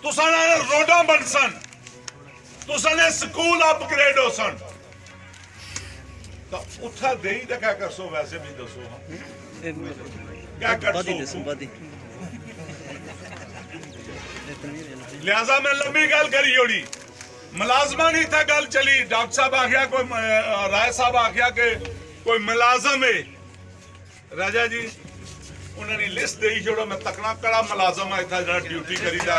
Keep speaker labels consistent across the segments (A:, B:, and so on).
A: तुसा ने रोडा बन सन, तुसा ने स्कूल अपग्रेड हो सन, तो उठा दे ही क्या कर सो, वैसे भी दसो क्या कर सो। लिहाजा मैं लंबी गल करी होनी, मुलाजमा नहीं था गल चली। डॉक्टर साहब आखिया, कोई राय साहब आखिया कि कोई मुलाजम है, राजा जी उन्होंने लिस्ट दी छोड़ो, मैं तकना कड़ा मुलाजम है इतना जरा ड्यूटी करी जा।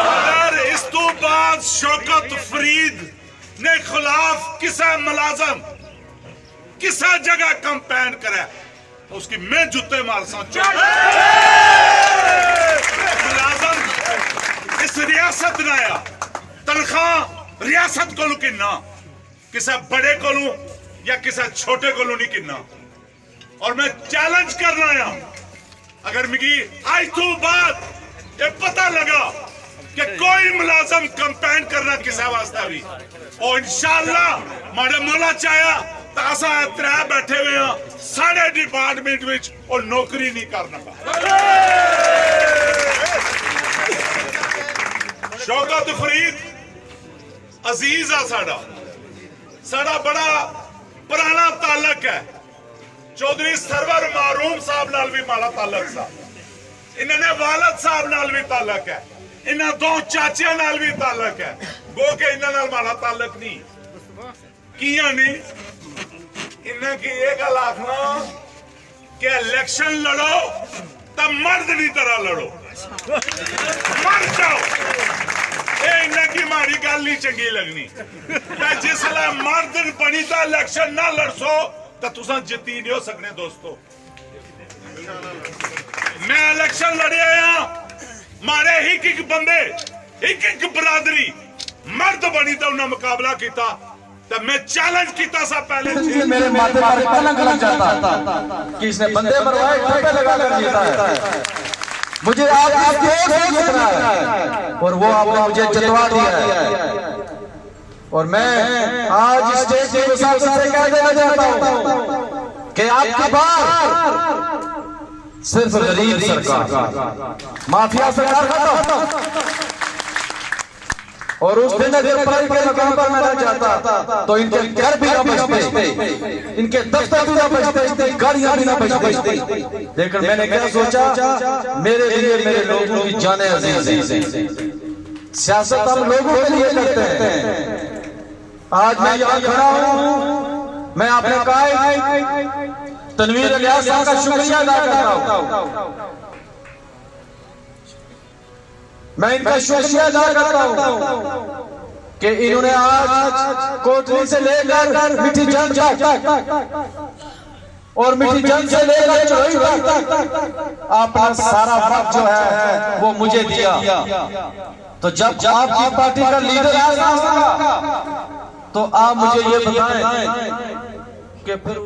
A: अगर इस तो बाद शौकत फरीद ने खिलाफ किसा मुलाजम किसा जगह कंपेन करे तो उसकी मैं जूते मार सा। मुलाजम इस रियासत ने आया, तनख्वाह रियासत को किन्ना, किसा बड़े को या किसा छोटे को नहीं किन्ना। और मैं चैलेंज करना आया, अगर मिगी आज तो बाद ये पता लगा कि कोई मुलाजम कंपेन करना किसा वास्ता भी, और इंशाअल्लाह मारे मौला चाया तो असा त्रै बैठे हुए हैं साढ़े डिपार्टमेंट विच और नौकरी नहीं करना। शौकत फरीद अजीज आ साड़ा, साड़ा बड़ा पुराना ताल्लुक है। चौधरी सरवर मारूम साहब नाल भी माड़ा ताल्लुक सा, इन्होंने वालद साहब नाल भी ताल्लुक है, इन्होंने दो चाचिया नाल भी ताल्लुक है। गो के इन्होंने नाल माड़ा ताल्लुक नहीं किया नहीं। इन्हें की ये गल आखना कि इलेक्शन लड़ो तब मर्द नहीं तरह लड़ो, मर जाओ। इन्हें की माड़ी गल नहीं चंगी लगनी। जिसले मर्द बनी तो इलेक्शन ना लड़सो तो तुसा जिती नहीं हो सकने। दोस्तों मैं इलेक्शन लड़े आया, मारे एक बंदे एक बरादरी मर्द बनी तो उन्हें मुकाबला किया, तो मैं चैलेंज किया सा पहले
B: मेरे माथे पर कलंक लग जाता कि इसने बंदे मरवाए, ठप्पे लगा कर जीता है। मुझे आज आपकी ओर से जितना है और वो आपने मुझे जितवा दिया है। और मैं आज स्टेज के हिसाब से कह देना चाहता हूं कि आपकी बात सिर्फ गरीब सरकार, माफिया सरकार खत्म। और उस दिन अगर पढ़ाई के मकाम पर मैं रह जाता तो इनके घर भी ना बचते, इनके दफ्तर भी ना बचते, गाड़ियां भी ना बचती। लेकिन मैंने क्या सोचा, मेरे लिए मेरे लोगों की जाने अजीज है। सियासत हम लोगों के लिए करते हैं। आज मैं यहाँ खड़ा हूँ, मैं आपने कहा तनवीर इलियास साहब का शुक्रिया अदा करता हूँ, मैं इनका शुक्रिया अदा करता हूँ कि इन्होंने आज कोटली से लेकर मिठी जंग तक और मिठी जंग से लेकर चोई तक आपका सारा वक्त जो है वो मुझे दिया। तो जब आपकी पार्टी का लीडर आया तो आप मुझे ये बताएं कि फिर